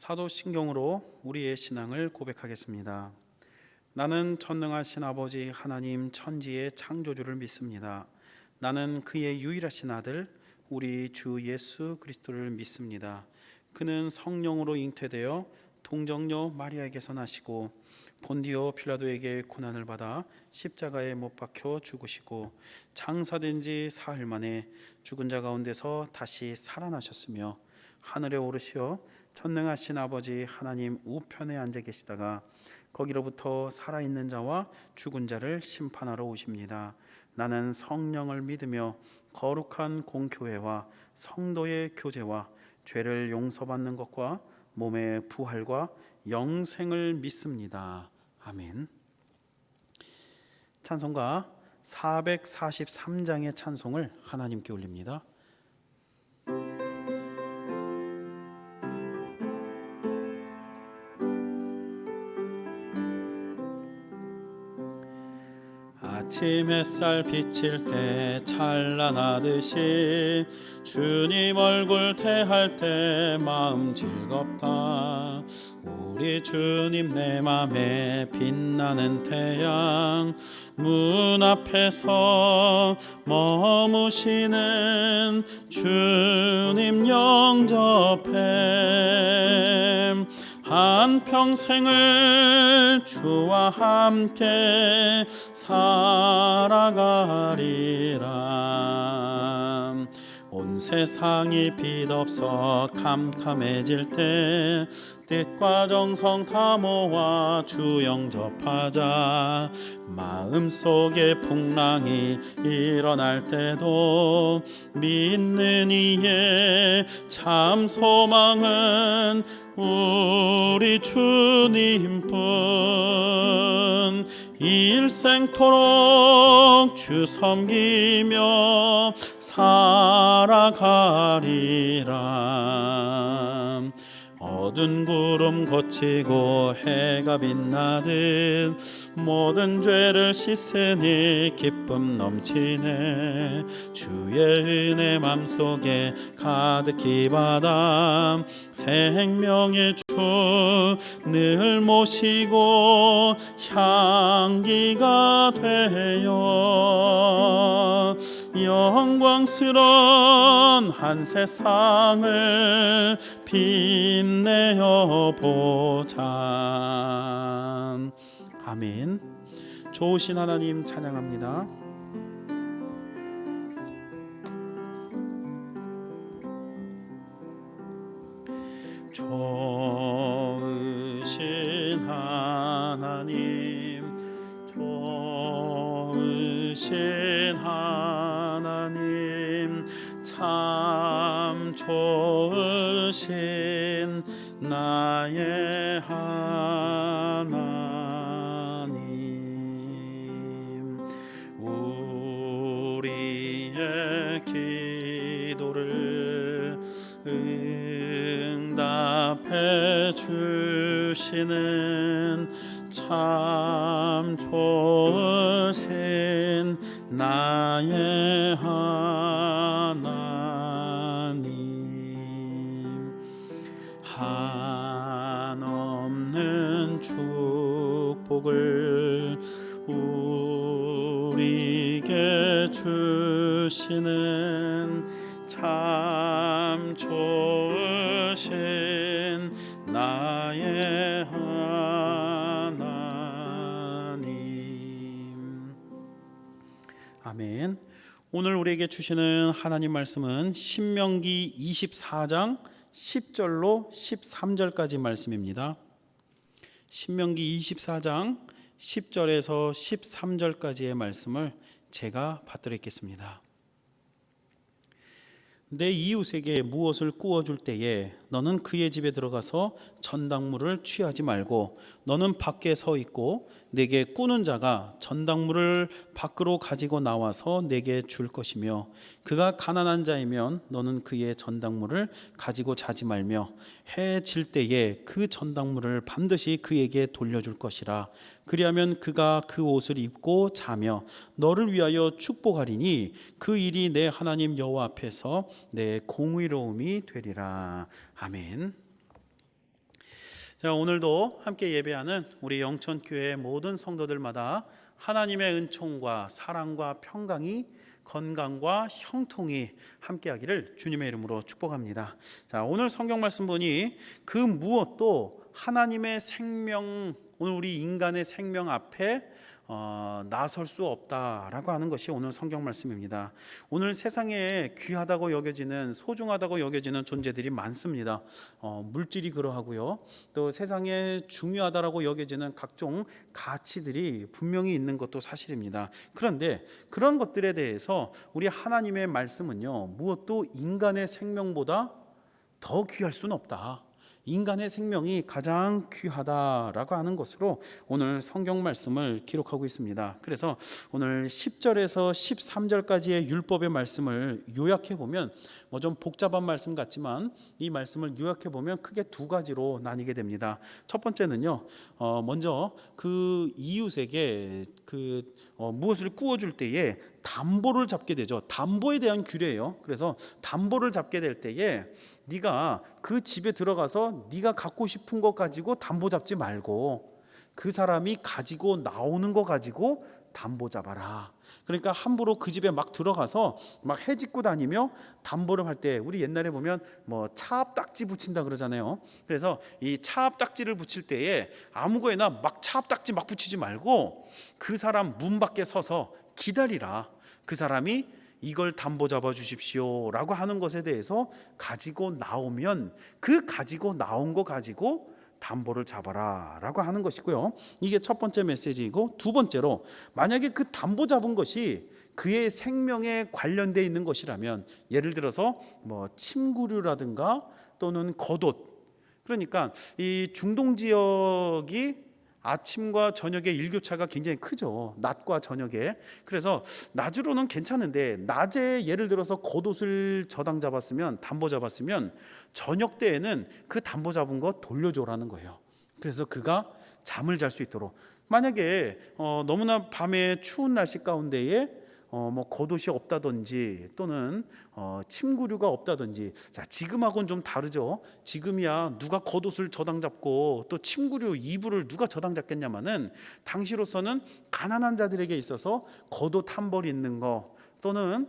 사도신경으로 우리의 신앙을 고백하겠습니다. 나는 전능하신 아버지 하나님 천지의 창조주를 믿습니다. 나는 그의 유일하신 아들 우리 주 예수 그리스도를 믿습니다. 그는 성령으로 잉태되어 동정녀 마리아에게서 나시고 본디오 필라도에게 고난을 받아 십자가에 못 박혀 죽으시고 장사된 지 사흘 만에 죽은 자 가운데서 다시 살아나셨으며 하늘에 오르시어 전능하신 아버지 하나님 우편에 앉아 계시다가 거기로부터 살아있는 자와 죽은 자를 심판하러 오십니다. 나는 성령을 믿으며 거룩한 공교회와 성도의 교제와 죄를 용서받는 것과 몸의 부활과 영생을 믿습니다. 아멘. 찬송가 443장의 찬송을 하나님께 올립니다. 아침 햇살 비칠 때 찬란하듯이 주님 얼굴 대할 때 마음 즐겁다. 우리 주님 내 맘에 빛나는 태양 문 앞에서 머무시는 주님 영접해 한평생을 주와 함께 살아가리라. 온 세상이 빛없어 캄캄해질 때 뜻과 정성 다 모아 주 영접하자. 마음속에 풍랑이 일어날 때도 믿는 이의 참 소망은 우리 주님뿐. 일생토록 주 섬기며 살아가리라. 어두운 구름 걷히고 해가 빛나듯 모든 죄를 씻으니 기쁨 넘치네. 주의 은혜 맘속에 가득히 받아 생명의 주 늘 모시고 향기가 되어 영광스러운 한 세상을 빛내어 보자. 아멘. 좋으신 하나님 찬양합니다. 좋으신 하나님, 좋으신 하나님, 참 좋으신 나의 하나님. 우리의 기도를 응답해 주시는 참 좋으신 나의 하나님. 한없는 축복을 우리에게 주시는 참 좋으신 나의 하나님. 아멘. 오늘 우리에게 주시는 하나님 말씀은 신명기 24장 10절로 13절까지 말씀입니다. 신명기 24장 10절에서 13절까지의 말씀을 제가 받들어 읽겠습니다. 내 이웃에게 무엇을 구워줄 때에 너는 그의 집에 들어가서 전당물을 취하지 말고 너는 밖에 서 있고 내게 꾸는 자가 전당물을 밖으로 가지고 나와서 내게 줄 것이며 그가 가난한 자이면 너는 그의 전당물을 가지고 자지 말며 해 질 때에 그 전당물을 반드시 그에게 돌려줄 것이라. 그리하면 그가 그 옷을 입고 자며 너를 위하여 축복하리니 그 일이 내 하나님 여호와 앞에서 내 공의로움이 되리라. 아멘. 자, 오늘도 함께 예배하는 우리 영천교회 모든 성도들마다 하나님의 은총과 사랑과 평강이, 건강과 형통이 함께하기를 주님의 이름으로 축복합니다. 자, 오늘 성경 말씀 보니 그 무엇도 하나님의 생명, 오늘 우리 인간의 생명 앞에 나설 수 없다라고 하는 것이 오늘 성경 말씀입니다. 오늘 세상에 귀하다고 여겨지는, 소중하다고 여겨지는 존재들이 많습니다. 물질이 그러하고요, 또 세상에 중요하다라고 여겨지는 각종 가치들이 분명히 있는 것도 사실입니다. 그런데 그런 것들에 대해서 우리 하나님의 말씀은요, 무엇도 인간의 생명보다 더 귀할 수는 없다, 인간의 생명이 가장 귀하다라고 하는 것으로 오늘 성경 말씀을 기록하고 있습니다. 그래서 오늘 10절에서 13절까지의 율법의 말씀을 요약해 보면 좀 복잡한 말씀 같지만 이 말씀을 요약해 보면 크게 두 가지로 나뉘게 됩니다. 첫 번째는요, 먼저 그 이웃에게 무엇을 구워줄 때에 담보를 잡게 되죠. 담보에 대한 규례예요. 그래서 담보를 잡게 될 때에 네가 그 집에 들어가서 네가 갖고 싶은 것 가지고 담보 잡지 말고 그 사람이 가지고 나오는 거 가지고 담보 잡아라. 그러니까 함부로 그 집에 막 들어가서 막 해짓고 다니며 담보를 할 때, 우리 옛날에 보면 차압딱지 붙인다 그러잖아요. 그래서 이 차압딱지를 붙일 때에 아무거나 막 차압딱지 막 붙이지 말고 그 사람 문 밖에 서서 기다리라. 그 사람이 이걸 담보 잡아 주십시오 라고 하는 것에 대해서 가지고 나오면 그 가지고 나온 거 가지고 담보를 잡아라 라고 하는 것이고요. 이게 첫 번째 메시지이고, 두 번째로 만약에 그 담보 잡은 것이 그의 생명에 관련되어 있는 것이라면, 예를 들어서 침구류라든가 또는 겉옷, 그러니까 이 중동 지역이 아침과 저녁의 일교차가 굉장히 크죠. 낮과 저녁에. 그래서 낮으로는 괜찮은데 낮에 예를 들어서 겉옷을 저당 잡았으면, 담보 잡았으면 저녁 때에는 그 담보 잡은 거 돌려줘라는 거예요. 그래서 그가 잠을 잘 수 있도록, 만약에 너무나 밤에 추운 날씨 가운데에 겉옷이 없다든지 또는 침구류가 없다든지, 자, 지금하고는 좀 다르죠. 지금이야 누가 겉옷을 저당 잡고 또 침구류 이불을 누가 저당 잡겠냐마는, 당시로서는 가난한 자들에게 있어서 겉옷 한 벌 있는 거 또는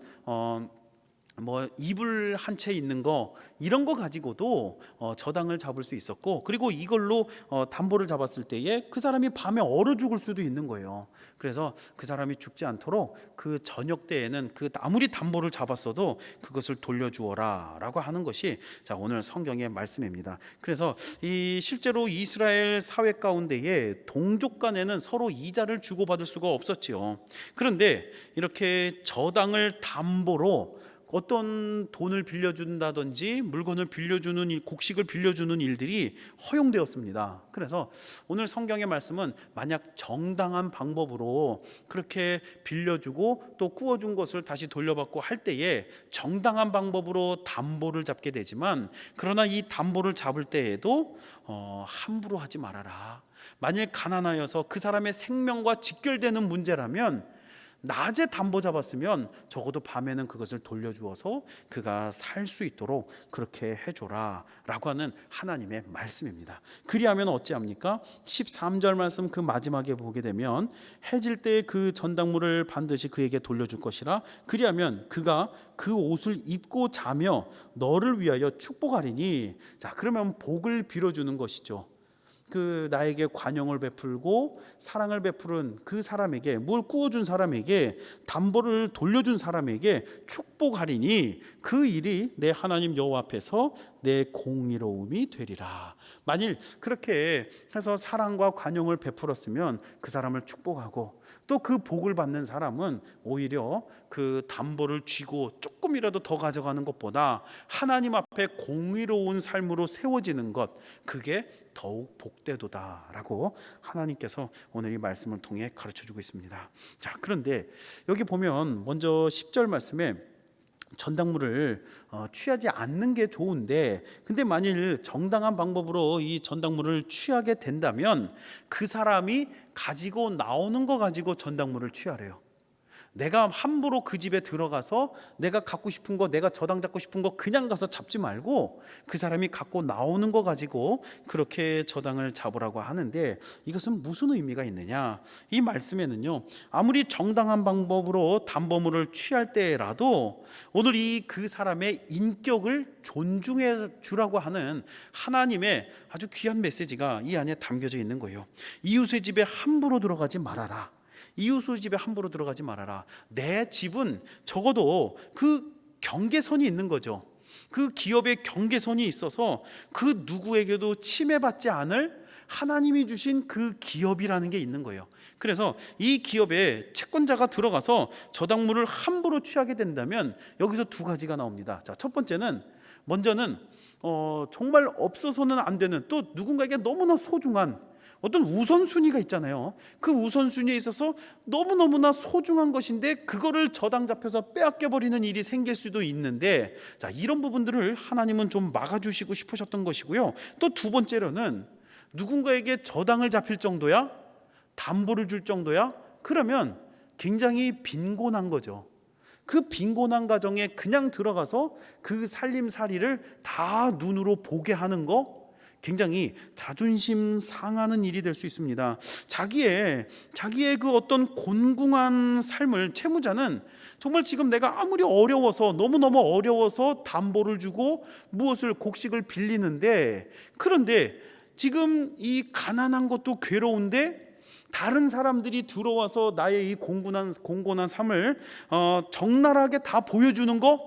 이불 한 채 있는 거, 이런 거 가지고도 저당을 잡을 수 있었고, 그리고 이걸로 담보를 잡았을 때에 그 사람이 밤에 얼어 죽을 수도 있는 거예요. 그래서 그 사람이 죽지 않도록 그 저녁 때에는 그 아무리 담보를 잡았어도 그것을 돌려주어라 라고 하는 것이 자, 오늘 성경의 말씀입니다. 그래서 실제로 이스라엘 사회 가운데에 동족 간에는 서로 이자를 주고받을 수가 없었지요. 그런데 이렇게 저당을 담보로 어떤 돈을 빌려준다든지 물건을 빌려주는 일, 곡식을 빌려주는 일들이 허용되었습니다. 그래서 오늘 성경의 말씀은 만약 정당한 방법으로 그렇게 빌려주고 또 구워준 것을 다시 돌려받고 할 때에 정당한 방법으로 담보를 잡게 되지만, 그러나 이 담보를 잡을 때에도 함부로 하지 말아라. 만일 가난하여서 그 사람의 생명과 직결되는 문제라면 낮에 담보 잡았으면 적어도 밤에는 그것을 돌려주어서 그가 살 수 있도록 그렇게 해줘라 라고 하는 하나님의 말씀입니다. 그리하면 어찌합니까? 13절 말씀 그 마지막에 보게 되면, 해질 때 그 전당물을 반드시 그에게 돌려줄 것이라. 그리하면 그가 그 옷을 입고 자며 너를 위하여 축복하리니. 자, 그러면 복을 빌어주는 것이죠. 그 나에게 관용을 베풀고 사랑을 베푸는 그 사람에게, 뭘 구워준 사람에게, 담보를 돌려준 사람에게 축복하리니 그 일이 내 하나님 여호와 앞에서 내 공의로움이 되리라. 만일 그렇게 해서 사랑과 관용을 베풀었으면 그 사람을 축복하고, 또 그 복을 받는 사람은 오히려 그 담보를 쥐고 조금이라도 더 가져가는 것보다 하나님 앞에 공의로운 삶으로 세워지는 것, 그게 더욱 복되도다라고 하나님께서 오늘 이 말씀을 통해 가르쳐주고 있습니다. 자, 그런데 여기 보면 먼저 10절 말씀에 전당물을 취하지 않는 게 좋은데, 근데 만일 정당한 방법으로 이 전당물을 취하게 된다면 그 사람이 가지고 나오는 거 가지고 전당물을 취하래요. 내가 함부로 그 집에 들어가서 내가 갖고 싶은 거, 내가 저당 잡고 싶은 거 그냥 가서 잡지 말고 그 사람이 갖고 나오는 거 가지고 그렇게 저당을 잡으라고 하는데, 이것은 무슨 의미가 있느냐? 이 말씀에는요, 아무리 정당한 방법으로 담보물을 취할 때라도 오늘 이 그 사람의 인격을 존중해 주라고 하는 하나님의 아주 귀한 메시지가 이 안에 담겨져 있는 거예요. 이웃의 집에 함부로 들어가지 말아라. 이웃의 집에 함부로 들어가지 말아라. 내 집은 적어도 그 경계선이 있는 거죠. 그 기업의 경계선이 있어서 그 누구에게도 침해받지 않을 하나님이 주신 그 기업이라는 게 있는 거예요. 그래서 이 기업에 채권자가 들어가서 저당물을 함부로 취하게 된다면 여기서 두 가지가 나옵니다. 자, 첫 번째는, 먼저는 정말 없어서는 안 되는, 또 누군가에게 너무나 소중한 어떤 우선순위가 있잖아요. 그 우선순위에 있어서 너무너무나 소중한 것인데 그거를 저당 잡혀서 빼앗겨버리는 일이 생길 수도 있는데, 자, 이런 부분들을 하나님은 좀 막아주시고 싶으셨던 것이고요. 또 두 번째로는, 누군가에게 저당을 잡힐 정도야, 담보를 줄 정도야, 그러면 굉장히 빈곤한 거죠. 그 빈곤한 가정에 그냥 들어가서 그 살림살이를 다 눈으로 보게 하는 거, 굉장히 자존심 상하는 일이 될 수 있습니다. 자기의 그 어떤 곤궁한 삶을, 채무자는 정말 지금 내가 아무리 어려워서, 너무너무 어려워서 담보를 주고 무엇을 곡식을 빌리는데, 그런데 지금 이 가난한 것도 괴로운데 다른 사람들이 들어와서 나의 이 공곤한 삶을 적나라하게 다 보여주는 거,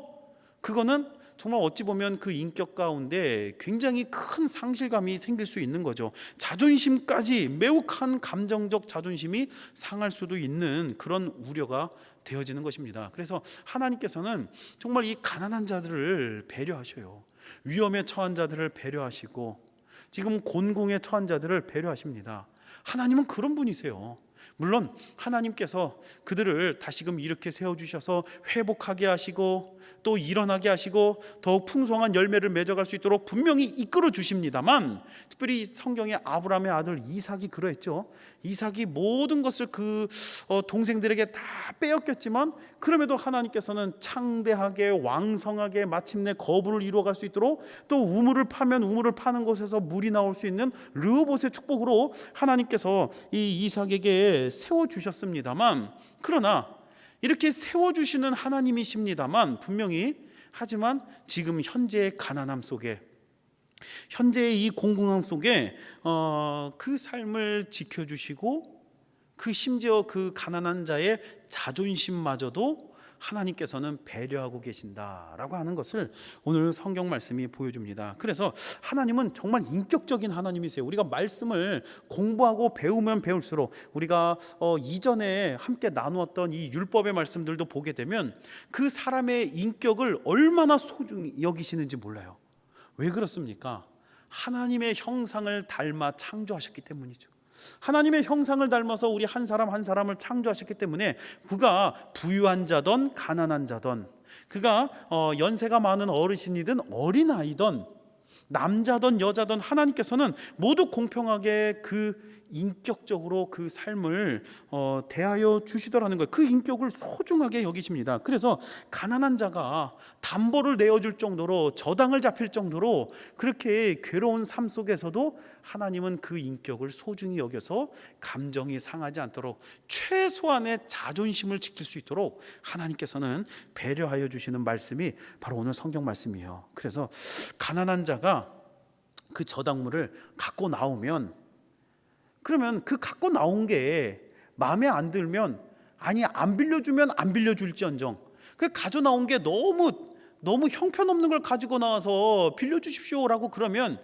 그거는 정말 어찌 보면 그 인격 가운데 굉장히 큰 상실감이 생길 수 있는 거죠. 자존심까지, 매우 큰 감정적 자존심이 상할 수도 있는 그런 우려가 되어지는 것입니다. 그래서 하나님께서는 정말 이 가난한 자들을 배려하셔요. 위험에 처한 자들을 배려하시고 지금 곤궁에 처한 자들을 배려하십니다. 하나님은 그런 분이세요. 물론 하나님께서 그들을 다시금 이렇게 세워주셔서 회복하게 하시고 또 일어나게 하시고 더욱 풍성한 열매를 맺어갈 수 있도록 분명히 이끌어 주십니다만, 특별히 성경에 아브라함의 아들 이삭이 그러했죠. 이삭이 모든 것을 그 동생들에게 다 빼앗겼지만 그럼에도 하나님께서는 창대하게 왕성하게 마침내 거부를 이루어갈 수 있도록, 또 우물을 파면 우물을 파는 곳에서 물이 나올 수 있는 르호봇의 축복으로 하나님께서 이 이삭에게 세워주셨습니다만, 그러나 이렇게 세워주시는 하나님이십니다만 분명히, 하지만 지금 현재의 가난함 속에, 현재의 이 공공함 속에 그 삶을 지켜주시고 그 심지어 그 가난한 자의 자존심마저도 하나님께서는 배려하고 계신다라고 하는 것을 오늘 성경 말씀이 보여줍니다. 그래서 하나님은 정말 인격적인 하나님이세요. 우리가 말씀을 공부하고 배우면 배울수록, 우리가 이전에 함께 나누었던 이 율법의 말씀들도 보게 되면 그 사람의 인격을 얼마나 소중히 여기시는지 몰라요. 왜 그렇습니까? 하나님의 형상을 닮아 창조하셨기 때문이죠. 하나님의 형상을 닮아서 우리 한 사람 한 사람을 창조하셨기 때문에, 그가 부유한 자든 가난한 자든, 그가 연세가 많은 어르신이든 어린아이든 남자든 여자든 하나님께서는 모두 공평하게 그 인격적으로 그 삶을 대하여 주시더라는 거예요. 그 인격을 소중하게 여기십니다. 그래서 가난한 자가 담보를 내어줄 정도로, 저당을 잡힐 정도로 그렇게 괴로운 삶 속에서도 하나님은 그 인격을 소중히 여겨서 감정이 상하지 않도록, 최소한의 자존심을 지킬 수 있도록 하나님께서는 배려하여 주시는 말씀이 바로 오늘 성경 말씀이에요. 그래서 가난한 자가 그 저당물을 갖고 나오면, 그러면 그 갖고 나온 게 마음에 안 들면, 아니 안 빌려주면 안 빌려줄지언정, 그 가져 나온 게 너무 형편없는 걸 가지고 나와서 빌려주십시오라고 그러면,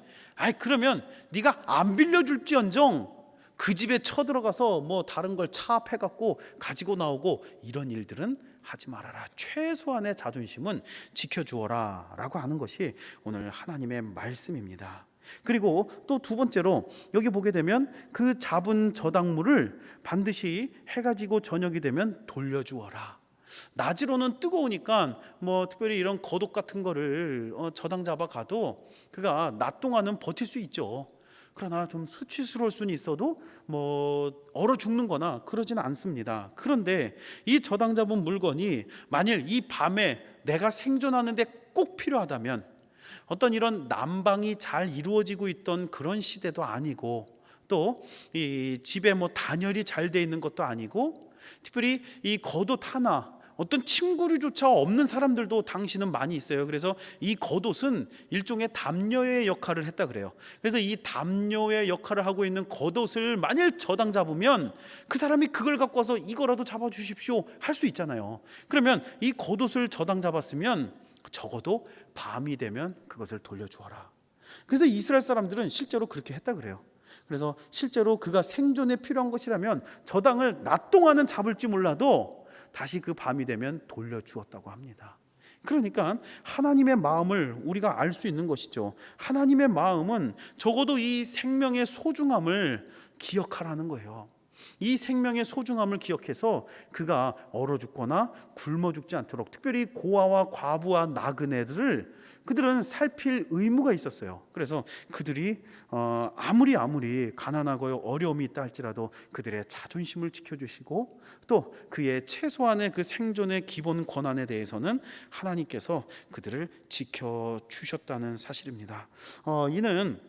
그러면 네가 안 빌려줄지언정 그 집에 쳐들어가서 뭐 다른 걸 차압해 갖고 가지고 나오고, 이런 일들은 하지 말아라. 최소한의 자존심은 지켜주어라 라고 하는 것이 오늘 하나님의 말씀입니다. 그리고 또 두 번째로, 여기 보게 되면 그 잡은 저당물을 반드시 해가 지고 저녁이 되면 돌려주어라. 낮으로는 뜨거우니까 뭐 특별히 이런 겉옷 같은 거를 저당 잡아 가도 그가 낮 동안은 버틸 수 있죠. 그러나 좀 수치스러울 수는 있어도 얼어 죽는 거나 그러지는 않습니다. 그런데 이 저당 잡은 물건이 만일 이 밤에 내가 생존하는데 꼭 필요하다면, 어떤 이런 난방이 잘 이루어지고 있던 그런 시대도 아니고, 또 이 집에 단열이 잘 돼 있는 것도 아니고, 특별히 이 겉옷 하나, 어떤 침구류조차 없는 사람들도 당시는 많이 있어요. 그래서 이 겉옷은 일종의 담요의 역할을 했다 그래요. 그래서 이 담요의 역할을 하고 있는 겉옷을 만일 저당 잡으면 그 사람이 그걸 갖고 와서 이거라도 잡아주십시오 할 수 있잖아요. 그러면 이 겉옷을 저당 잡았으면 적어도 밤이 되면 그것을 돌려주어라. 그래서 이스라엘 사람들은 실제로 그렇게 했다 그래요. 그래서 실제로 그가 생존에 필요한 것이라면 저당을 낮 동안은 잡을지 몰라도 다시 그 밤이 되면 돌려주었다고 합니다. 그러니까 하나님의 마음을 우리가 알 수 있는 것이죠. 하나님의 마음은 적어도 이 생명의 소중함을 기억하라는 거예요. 이 생명의 소중함을 기억해서 그가 얼어 죽거나 굶어 죽지 않도록, 특별히 고아와 과부와 나그네들을 그들은 살필 의무가 있었어요. 그래서 그들이 아무리 가난하고 어려움이 있다 할지라도 그들의 자존심을 지켜주시고, 또 그의 최소한의 그 생존의 기본 권한에 대해서는 하나님께서 그들을 지켜주셨다는 사실입니다. 이는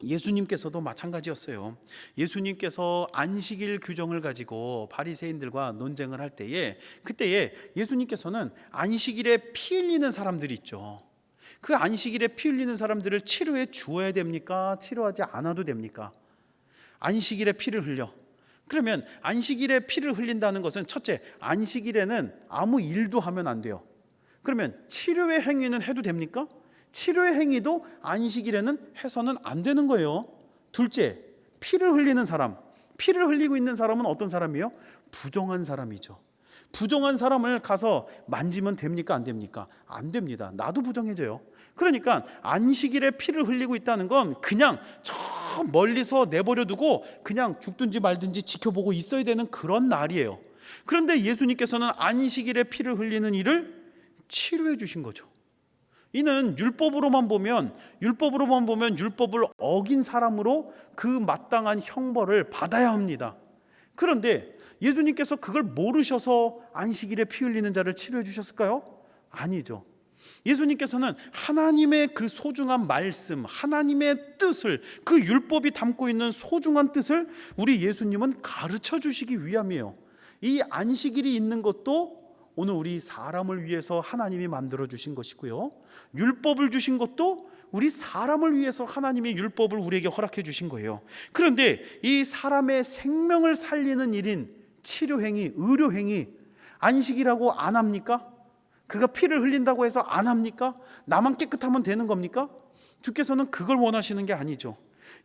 예수님께서도 마찬가지였어요. 예수님께서 안식일 규정을 가지고 바리새인들과 논쟁을 할 때에, 그때에 예수님께서는 안식일에 피 흘리는 사람들이 있죠. 그 안식일에 피 흘리는 사람들을 치료해 주어야 됩니까? 치료하지 않아도 됩니까? 안식일에 피를 흘려. 그러면 안식일에 피를 흘린다는 것은, 첫째, 안식일에는 아무 일도 하면 안 돼요. 그러면 치료의 행위는 해도 됩니까? 치료의 행위도 안식일에는 해서는 안 되는 거예요. 둘째, 피를 흘리는 사람, 피를 흘리고 있는 사람은 어떤 사람이에요? 부정한 사람이죠. 부정한 사람을 가서 만지면 됩니까? 안 됩니까? 안 됩니다. 나도 부정해져요. 그러니까 안식일에 피를 흘리고 있다는 건 그냥 저 멀리서 내버려 두고 그냥 죽든지 말든지 지켜보고 있어야 되는 그런 날이에요. 그런데 예수님께서는 안식일에 피를 흘리는 일을 치료해 주신 거죠. 이는 율법으로만 보면 율법을 어긴 사람으로 그 마땅한 형벌을 받아야 합니다. 그런데 예수님께서 그걸 모르셔서 안식일에 피 흘리는 자를 치료해 주셨을까요? 아니죠. 예수님께서는 하나님의 그 소중한 말씀, 하나님의 뜻을, 그 율법이 담고 있는 소중한 뜻을 우리 예수님은 가르쳐 주시기 위함이에요. 이 안식일이 있는 것도 오늘 우리 사람을 위해서 하나님이 만들어 주신 것이고요, 율법을 주신 것도 우리 사람을 위해서 하나님이 율법을 우리에게 허락해 주신 거예요. 그런데 이 사람의 생명을 살리는 일인 치료행위, 의료행위, 안식이라고 안 합니까? 그가 피를 흘린다고 해서 안 합니까? 나만 깨끗하면 되는 겁니까? 주께서는 그걸 원하시는 게 아니죠.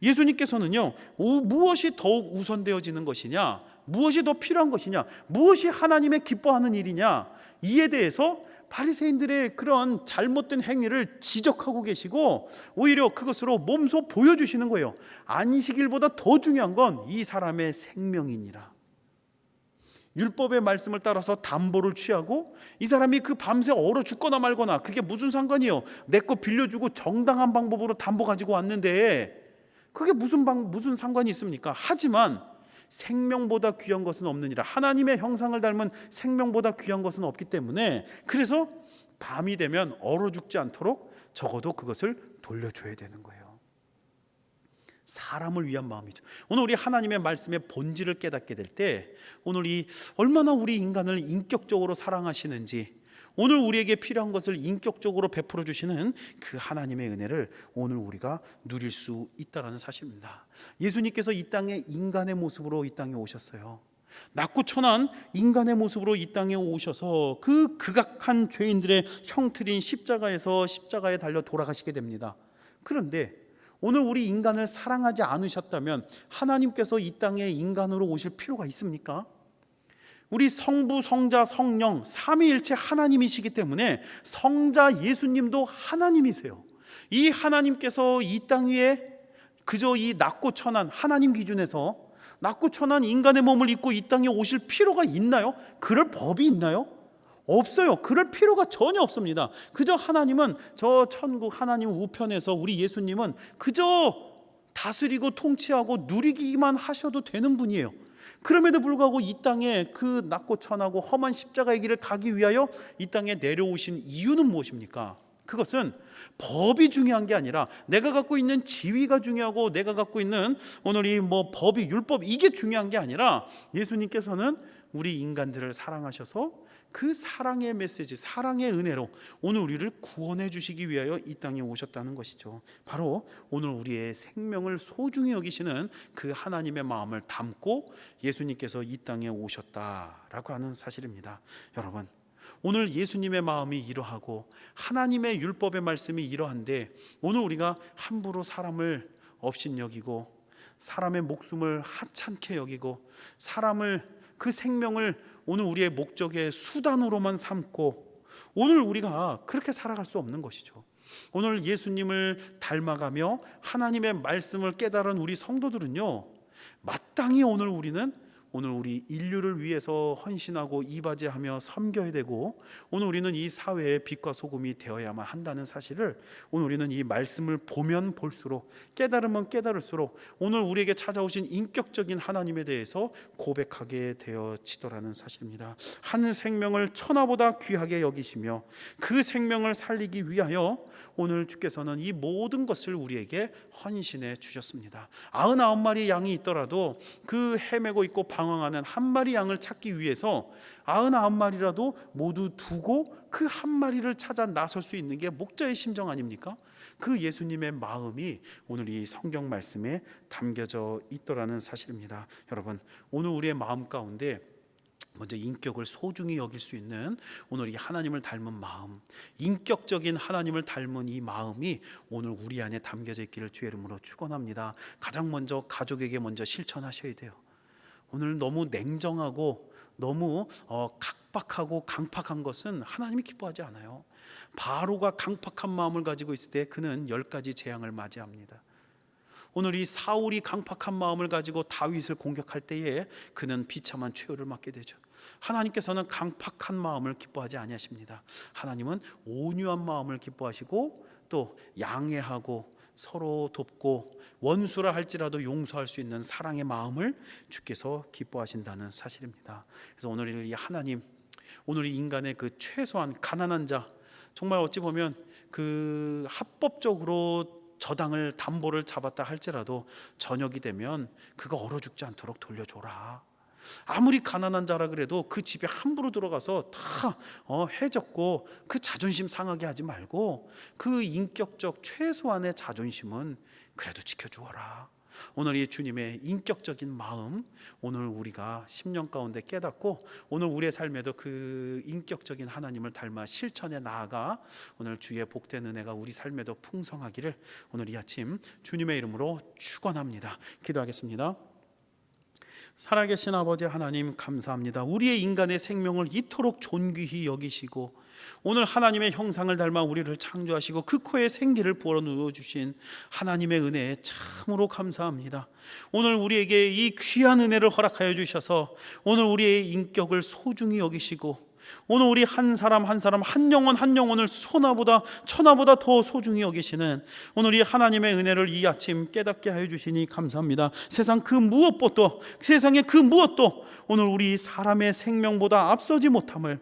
예수님께서는요, 무엇이 더욱 우선되어지는 것이냐, 무엇이 더 필요한 것이냐, 무엇이 하나님의 기뻐하는 일이냐, 이에 대해서 바리새인들의 그런 잘못된 행위를 지적하고 계시고 오히려 그것으로 몸소 보여주시는 거예요. 안식일보다 더 중요한 건 이 사람의 생명이니라. 율법의 말씀을 따라서 담보를 취하고 이 사람이 그 밤새 얼어 죽거나 말거나 그게 무슨 상관이에요? 내 거 빌려주고 정당한 방법으로 담보 가지고 왔는데 그게 무슨 상관이 있습니까? 하지만 생명보다 귀한 것은 없느니라. 하나님의 형상을 닮은 생명보다 귀한 것은 없기 때문에, 그래서 밤이 되면 얼어 죽지 않도록 적어도 그것을 돌려줘야 되는 거예요. 사람을 위한 마음이죠. 오늘 우리 하나님의 말씀의 본질을 깨닫게 될 때, 오늘 얼마나 우리 인간을 인격적으로 사랑하시는지, 오늘 우리에게 필요한 것을 인격적으로 베풀어 주시는 그 하나님의 은혜를 오늘 우리가 누릴 수 있다는 사실입니다. 예수님께서 이 땅에 인간의 모습으로 이 땅에 오셨어요. 낮고 천한 인간의 모습으로 이 땅에 오셔서 그 극악한 죄인들의 형틀인 십자가에 달려 돌아가시게 됩니다. 그런데 오늘 우리 인간을 사랑하지 않으셨다면 하나님께서 이 땅에 인간으로 오실 필요가 있습니까? 우리 성부, 성자, 성령 삼위일체 하나님이시기 때문에 성자 예수님도 하나님이세요. 이 하나님께서 이 땅 위에 그저 이 낮고 천한, 하나님 기준에서 낮고 천한 인간의 몸을 입고 이 땅에 오실 필요가 있나요? 그럴 법이 있나요? 없어요. 그럴 필요가 전혀 없습니다. 그저 하나님은 저 천국 하나님 우편에서 우리 예수님은 그저 다스리고 통치하고 누리기만 하셔도 되는 분이에요. 그럼에도 불구하고 이 땅에 그 낮고 천하고 험한 십자가의 길을 가기 위하여 이 땅에 내려오신 이유는 무엇입니까? 그것은 법이 중요한 게 아니라 내가 갖고 있는 지위가 중요하고 내가 갖고 있는 오늘 이 법이 율법 이게 중요한 게 아니라 예수님께서는 우리 인간들을 사랑하셔서 그 사랑의 메시지, 사랑의 은혜로 오늘 우리를 구원해 주시기 위하여 이 땅에 오셨다는 것이죠. 바로 오늘 우리의 생명을 소중히 여기시는 그 하나님의 마음을 담고 예수님께서 이 땅에 오셨다라고 하는 사실입니다. 여러분, 오늘 예수님의 마음이 이러하고 하나님의 율법의 말씀이 이러한데 오늘 우리가 함부로 사람을 업신여기고 사람의 목숨을 하찮게 여기고 사람을 그 생명을 오늘 우리의 목적의 수단으로만 삼고 오늘 우리가 그렇게 살아갈 수 없는 것이죠. 오늘 예수님을 닮아가며 하나님의 말씀을 깨달은 우리 성도들은요, 마땅히 오늘 우리 인류를 위해서 헌신하고 이바지하며 섬겨야 되고 오늘 우리는 이 사회의 빛과 소금이 되어야만 한다는 사실을 오늘 우리는 이 말씀을 보면 볼수록 깨달으면 깨달을수록 오늘 우리에게 찾아오신 인격적인 하나님에 대해서 고백하게 되어지더라는 사실입니다. 한 생명을 천하보다 귀하게 여기시며 그 생명을 살리기 위하여 오늘 주께서는 이 모든 것을 우리에게 헌신해 주셨습니다. 99마리 양이 있더라도 그 헤매고 있고 방황하는 한 마리 양을 찾기 위해서 99마리라도 모두 두고 그 한 마리를 찾아 나설 수 있는 게 목자의 심정 아닙니까? 그 예수님의 마음이 오늘 이 성경 말씀에 담겨져 있더라는 사실입니다. 여러분, 오늘 우리의 마음 가운데 먼저 인격을 소중히 여길 수 있는 오늘 이 하나님을 닮은 마음, 인격적인 하나님을 닮은 이 마음이 오늘 우리 안에 담겨져 있기를 주의 이름으로 축원합니다. 가장 먼저 가족에게 먼저 실천하셔야 돼요. 오늘 너무 냉정하고 너무 각박하고 강팍한 것은 하나님이 기뻐하지 않아요. 바로가 강팍한 마음을 가지고 있을 때 그는 10가지 재앙을 맞이합니다. 오늘 이 사울이 강팍한 마음을 가지고 다윗을 공격할 때에 그는 비참한 최후를 맞게 되죠. 하나님께서는 강팍한 마음을 기뻐하지 아니하십니다. 하나님은 온유한 마음을 기뻐하시고 또 양해하고 서로 돕고 원수라 할지라도 용서할 수 있는 사랑의 마음을 주께서 기뻐하신다는 사실입니다. 그래서 오늘 이 하나님, 오늘 이 인간의 그 최소한 가난한 자, 정말 어찌 보면 그 합법적으로 저당을 담보를 잡았다 할지라도 저녁이 되면 그가 얼어 죽지 않도록 돌려줘라. 아무리 가난한 자라 그래도 그 집에 함부로 들어가서 다 해적고 그 자존심 상하게 하지 말고 그 인격적 최소한의 자존심은 그래도 지켜주어라. 오늘 이 주님의 인격적인 마음, 오늘 우리가 10년 가운데 깨닫고 오늘 우리의 삶에도 그 인격적인 하나님을 닮아 실천에 나아가 오늘 주의 복된 은혜가 우리 삶에도 풍성하기를 오늘 이 아침 주님의 이름으로 축원합니다. 기도하겠습니다. 살아계신 아버지 하나님, 감사합니다. 우리의 인간의 생명을 이토록 존귀히 여기시고 오늘 하나님의 형상을 닮아 우리를 창조하시고 그 코에 생기를 부어 누워주신 하나님의 은혜에 참으로 감사합니다. 오늘 우리에게 이 귀한 은혜를 허락하여 주셔서 오늘 우리의 인격을 소중히 여기시고 오늘 우리 한 사람 한 사람 한 영혼 한 영혼을 소나보다 천하보다 더 소중히 여기시는 오늘 이 하나님의 은혜를 이 아침 깨닫게 하여 주시니 감사합니다. 세상의 그 무엇도 오늘 우리 사람의 생명보다 앞서지 못함을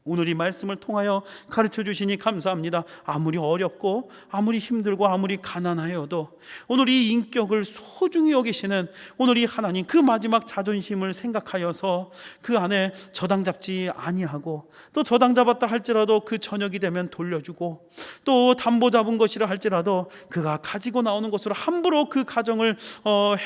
오늘 이 말씀을 통하여 가르쳐 주시니 감사합니다. 아무리 어렵고 아무리 힘들고 아무리 가난하여도 오늘 이 인격을 소중히 여기시는 오늘 이 하나님, 그 마지막 자존심을 생각하여서 그 안에 저당 잡지 아니하고 또 저당 잡았다 할지라도 그 저녁이 되면 돌려주고 또 담보 잡은 것이라 할지라도 그가 가지고 나오는 것으로 함부로 그 가정을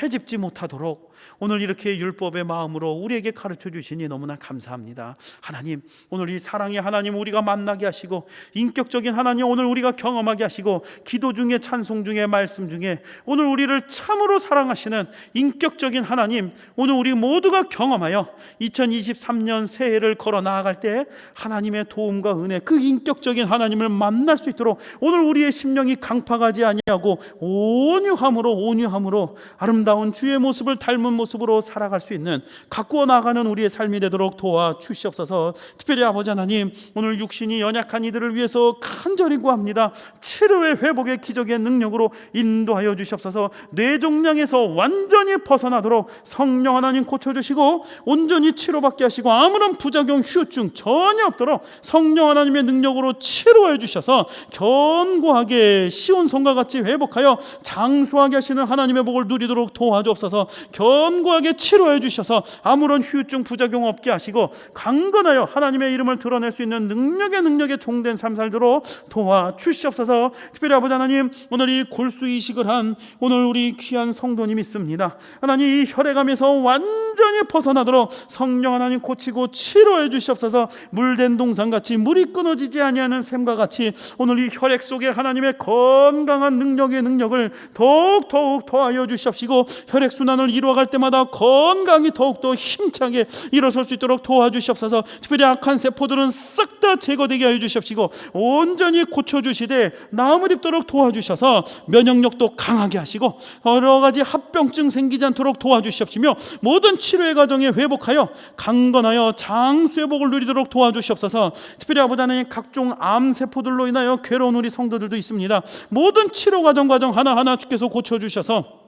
해집지 못하도록 오늘 이렇게 율법의 마음으로 우리에게 가르쳐 주시니 너무나 감사합니다. 하나님, 오늘 이 사랑의 하나님 우리가 만나게 하시고 인격적인 하나님 오늘 우리가 경험하게 하시고 기도 중에 찬송 중에 말씀 중에 오늘 우리를 참으로 사랑하시는 인격적인 하나님 오늘 우리 모두가 경험하여 2023년 새해를 걸어 나아갈 때 하나님의 도움과 은혜, 그 인격적인 하나님을 만날 수 있도록 오늘 우리의 심령이 강팍하지 아니하고 온유함으로 아름다운 주의 모습을 닮은 모습으로 살아갈 수 있는, 가꾸어 나가는 우리의 삶이 되도록 도와주시옵소서. 특별히 아버지 하나님, 오늘 육신이 연약한 이들을 위해서 간절히 구합니다. 치료의 회복의 기적의 능력으로 인도하여 주시옵소서. 뇌종양에서 완전히 벗어나도록 성령 하나님 고쳐주시고 온전히 치료받게 하시고 아무런 부작용 후유증 전혀 없도록 성령 하나님의 능력으로 치료해 주셔서 견고하게 시온손과 같이 회복하여 장수하게 하시는 하나님의 복을 누리도록 도와주옵소서. 견고하게 치료해 주셔서 아무런 후유증 부작용 없게 하시고 강건하여 하나님의 이름을 드러낼 수 있는 능력의 종된 삶 살도록 도와주시옵소서. 특별히 아버지 하나님, 오늘 이 골수 이식을 한 오늘 우리 귀한 성도님 있습니다. 하나님, 이 혈액암에서 완전히 벗어나도록 성령 하나님 고치고 치료해 주시옵소서. 물된 동산같이 물이 끊어지지 아니하는 샘과 같이 오늘 이 혈액 속에 하나님의 건강한 능력을 더욱 더하여 주시옵시고 혈액순환을 이루어갈 때마다 건강이 더욱더 힘차게 일어설 수 있도록 도와주시옵소서. 특별히 악한 세포들은 싹 다 제거되게 하여 주시옵시고 온전히 고쳐주시되 나음을 입도록 도와주셔서 면역력도 강하게 하시고 여러 가지 합병증 생기지 않도록 도와주시옵시며 모든 치료의 과정에 회복하여 강건하여 장수의 복을 누리도록 도와주시옵소서. 특별히 아버지 하나님, 각종 암세포들로 인하여 괴로운 우리 성도들도 있습니다. 모든 치료 과정 하나하나 주께서 고쳐주셔서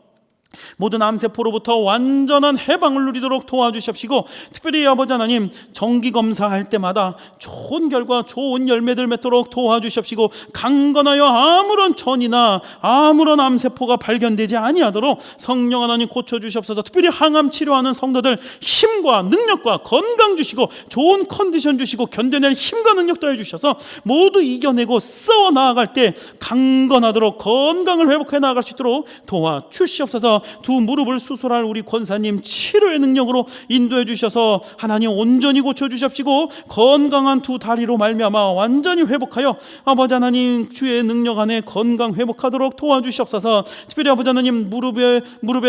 모든 암세포로부터 완전한 해방을 누리도록 도와주십시고 특별히 아버지 하나님, 정기검사할 때마다 좋은 결과 좋은 열매들 맺도록 도와주십시고 강건하여 아무런 전이나 아무런 암세포가 발견되지 아니하도록 성령 하나님 고쳐주시옵소서. 특별히 항암 치료하는 성도들 힘과 능력과 건강 주시고 좋은 컨디션 주시고 견뎌낼 힘과 능력 더해주셔서 모두 이겨내고 싸워 나아갈 때 강건하도록 건강을 회복해 나아갈 수 있도록 도와주시옵소서. 두 무릎을 수술할 우리 권사님 치료의 능력으로 인도해 주셔서 하나님 온전히 고쳐주십시고 건강한 두 다리로 말미암아 완전히 회복하여 아버지 하나님 주의 능력 안에 건강 회복하도록 도와주시옵소서. 특별히 아버지 하나님, 무릎의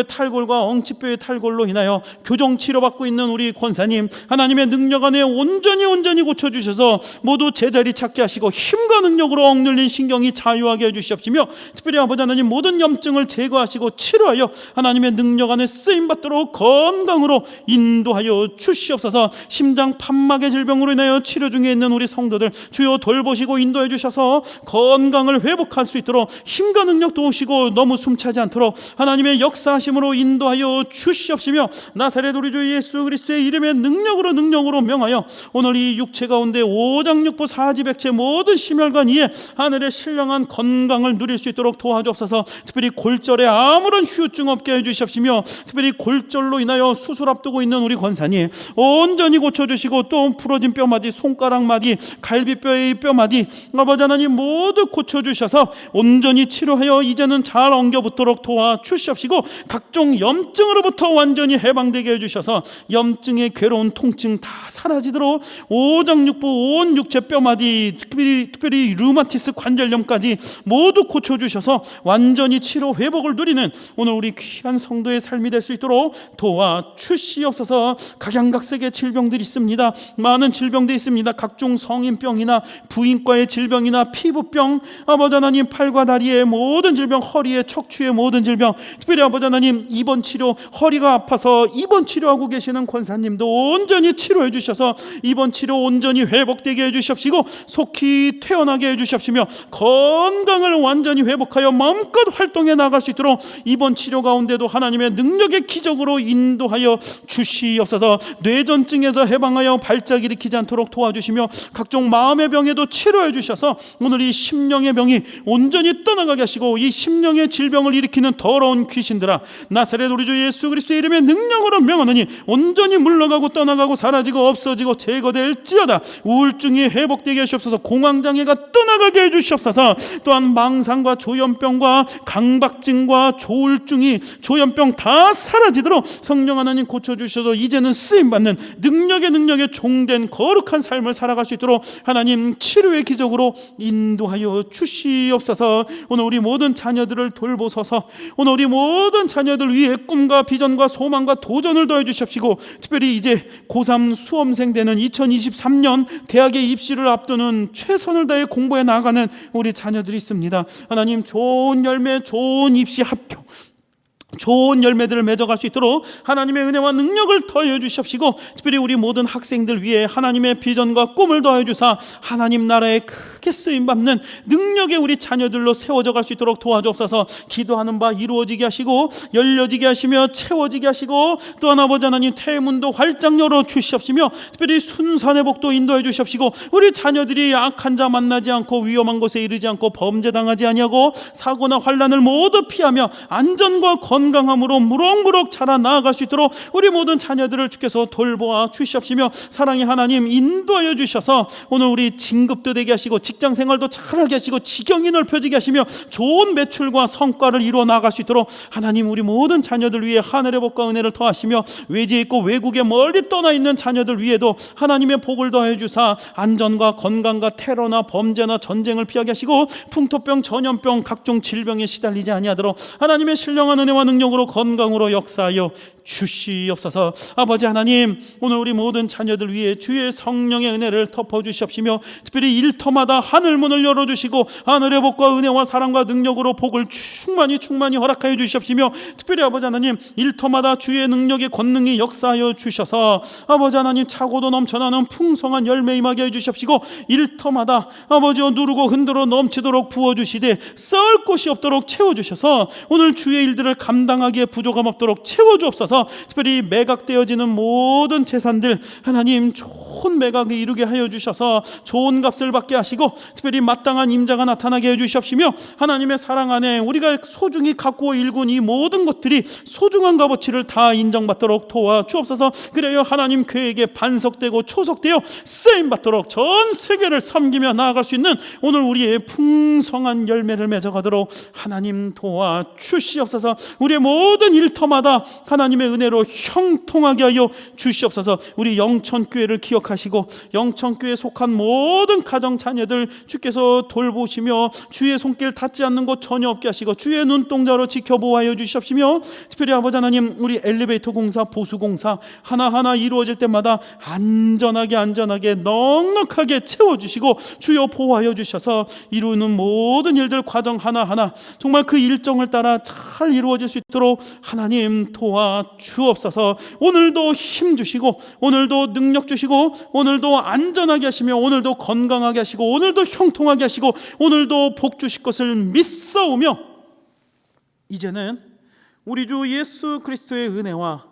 탈골과 엉치뼈의 탈골로 인하여 교정 치료받고 있는 우리 권사님 하나님의 능력 안에 온전히 고쳐주셔서 모두 제자리 찾게 하시고 힘과 능력으로 억눌린 신경이 자유하게 해주시옵시며 특별히 아버지 하나님, 모든 염증을 제거하시고 치료하여 하나님의 능력 안에 쓰임받도록 건강으로 인도하여 주시옵소서. 심장 판막의 질병으로 인하여 치료 중에 있는 우리 성도들 주여 돌보시고 인도해 주셔서 건강을 회복할 수 있도록 힘과 능력 도우시고 너무 숨차지 않도록 하나님의 역사하심으로 인도하여 주시옵시며 나사렛 우리 주 예수 그리스도의 이름의 능력으로 명하여 오늘 이 육체 가운데 오장육부 사지백체 모든 심혈관 이에 하늘의 신령한 건강을 누릴 수 있도록 도와주옵소서. 특별히 골절에 아무런 후유증 없게 해주시옵시며 특별히 골절로 인하여 수술 앞두고 있는 우리 권사님 온전히 고쳐주시고 또 부러진 뼈마디, 손가락마디, 갈비뼈의 뼈마디 아버지 하나님 모두 고쳐주셔서 온전히 치료하여 이제는 잘 엉겨붙도록 도와주시옵시고 각종 염증으로부터 완전히 해방되게 해주셔서 염증의 괴로운 통증 다 사라지도록 오장육부 온 육체 뼈마디 특별히 류마티스 관절염까지 모두 고쳐주셔서 완전히 치료 회복을 누리는 오늘 우리 귀한 성도의 삶이 될 수 있도록 도와주시옵소서. 각양각색의 질병들이 있습니다. 많은 질병들이 있습니다. 각종 성인병이나 부인과의 질병이나 피부병, 아버지 하나님 팔과 다리의 모든 질병, 허리의 척추의 모든 질병, 특별히 아버지 하나님 입원 치료, 허리가 아파서 입원 치료하고 계시는 권사님도 온전히 치료해 주셔서 입원 치료 온전히 회복되게 해주시옵시고 속히 퇴원하게 해주시옵시며 건강을 완전히 회복하여 마음껏 활동해 나갈 수 있도록 입원 치료 가운데도 하나님의 능력의 기적으로 인도하여 주시옵소서. 뇌전증에서 해방하여 발작 일으키지 않도록 도와주시며 각종 마음의 병에도 치료해 주셔서 오늘 이 심령의 병이 온전히 떠나가게 하시고 이 심령의 질병을 일으키는 더러운 귀신들아 나사렛 우리 주 예수 그리스도의 이름의 능력으로 명하노니 온전히 물러가고 떠나가고 사라지고 없어지고 제거될지어다. 우울증이 회복되게 하시옵소서. 공황장애가 떠나가게 해주시옵소서. 또한 망상과 조현병과 강박증과 조울증이 조현병 다 사라지도록 성령 하나님 고쳐주셔서 이제는 쓰임받는 능력의 종된 거룩한 삶을 살아갈 수 있도록 하나님 치료의 기적으로 인도하여 주시옵소서. 오늘 우리 모든 자녀들을 돌보소서. 오늘 우리 모든 자녀들 위해 꿈과 비전과 소망과 도전을 더해 주십시고 특별히 이제 고3 수험생 되는 2023년 대학의 입시를 앞두는 최선을 다해 공부해 나가는 우리 자녀들이 있습니다. 하나님 좋은 열매, 좋은 입시 합격, 좋은 열매들을 맺어갈 수 있도록 하나님의 은혜와 능력을 더하여 주시옵시고, 특별히 우리 모든 학생들 위해 하나님의 비전과 꿈을 더하여 주사 하나님 나라에 크게 쓰임받는 능력의 우리 자녀들로 세워져 갈 수 있도록 도와주옵소서. 기도하는 바 이루어지게 하시고 열려지게 하시며 채워지게 하시고, 또한 아버지 하나님 태문도 활짝 열어 주시옵시며, 특별히 순산의 복도 인도해 주시옵시고, 우리 자녀들이 악한 자 만나지 않고 위험한 곳에 이르지 않고 범죄당하지 아니하고 사고나 환난을 모두 피하며 안전과 건강함으로 무럭무럭 자라 나아갈 수 있도록 우리 모든 자녀들을 주께서 돌보아 주시옵시며, 사랑의 하나님 인도하여 주셔서 오늘 우리 진급도 되게 하시고 직장 생활도 잘하게 하시고 지경이 넓혀지게 하시며 좋은 매출과 성과를 이루어 나아갈 수 있도록 하나님 우리 모든 자녀들 위해 하늘의 복과 은혜를 더하시며, 외지에 있고 외국에 멀리 떠나 있는 자녀들 위에도 하나님의 복을 더해 주사 안전과 건강과 테러나 범죄나 전쟁을 피하게 하시고 풍토병, 전염병, 각종 질병에 시달리지 아니하도록 하나님의 신령한 은혜와 능력으로 건강으로 역사하여 주시옵소서. 아버지 하나님, 오늘 우리 모든 자녀들 위해 주의 성령의 은혜를 덮어주시옵시며, 특별히 일터마다 하늘문을 열어주시고 하늘의 복과 은혜와 사랑과 능력으로 복을 충만히 허락하여 주시옵시며, 특별히 아버지 하나님 일터마다 주의 능력의 권능이 역사하여 주셔서 아버지 하나님 차고도 넘쳐나는 풍성한 열매 임하게 해주시옵시고, 일터마다 아버지여 누르고 흔들어 넘치도록 부어주시되 썰 곳이 없도록 채워주셔서 오늘 주의 일들을 감당하기에 부족함 없도록 채워주옵소서. 특별히 매각되어지는 모든 재산들 하나님 좋은 매각을 이루게 하여 주셔서 좋은 값을 받게 하시고, 특별히 마땅한 임자가 나타나게 해 주시옵시며, 하나님의 사랑 안에 우리가 소중히 갖고 일군 이 모든 것들이 소중한 값어치를 다 인정받도록 도와주옵소서. 그래야 하나님 계획에 반석되고 초석되어 쓰임받도록 전 세계를 섬기며 나아갈 수 있는 오늘 우리의 풍성한 열매를 맺어가도록 하나님 도와주시옵소서. 우리의 모든 일터마다 하나님의 은혜로 형통하게 하여 주시옵소서. 우리 영천교회를 기억하시고 영천교회에 속한 모든 가정 자녀들 주께서 돌보시며 주의 손길 닿지 않는 곳 전혀 없게 하시고 주의 눈동자로 지켜보아여 주시옵시며, 특별히 아버지 하나님 우리 엘리베이터 공사, 보수공사 하나하나 이루어질 때마다 안전하게 넉넉하게 채워주시고 주여 보호하여 주셔서 이루는 모든 일들 과정 하나하나 정말 그 일정을 따라 잘 이루어질 수 있도록 하나님 도와주옵소서. 오늘도 힘 주시고 오늘도 능력 주시고 오늘도 안전하게 하시며 오늘도 건강하게 하시고 오늘도 형통하게 하시고 오늘도 복 주실 것을 믿사오며, 이제는 우리 주 예수 그리스도의 은혜와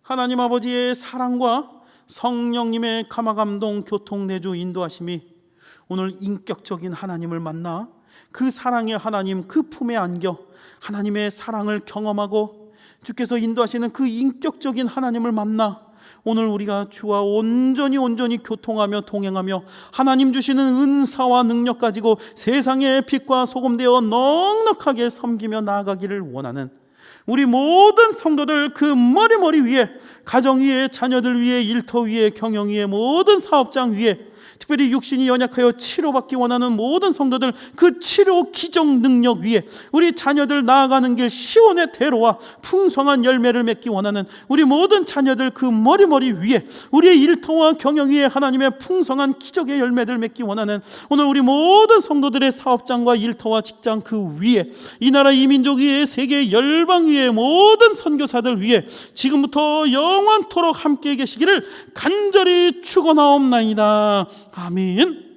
하나님 아버지의 사랑과 성령님의 감화감동 교통내주 인도하심이 오늘 인격적인 하나님을 만나 그 사랑의 하나님 그 품에 안겨 하나님의 사랑을 경험하고 주께서 인도하시는 그 인격적인 하나님을 만나 오늘 우리가 주와 온전히 교통하며 동행하며 하나님 주시는 은사와 능력 가지고 세상의 빛과 소금 되어 넉넉하게 섬기며 나아가기를 원하는 우리 모든 성도들, 그 머리 위에 가정 위에 자녀들 위에 일터 위에 경영 위에 모든 사업장 위에 특별히 육신이 연약하여 치료받기 원하는 모든 성도들 그 치료 기적 능력 위에 우리 자녀들 나아가는 길 시온의 대로와 풍성한 열매를 맺기 원하는 우리 모든 자녀들 그 머리 위에 우리의 일터와 경영 위에 하나님의 풍성한 기적의 열매를 맺기 원하는 오늘 우리 모든 성도들의 사업장과 일터와 직장 그 위에 이 나라 이 민족 위에 세계 열방 위에 모든 선교사들 위에 지금부터 영원토록 함께 계시기를 간절히 축원하옵나이다. 아멘.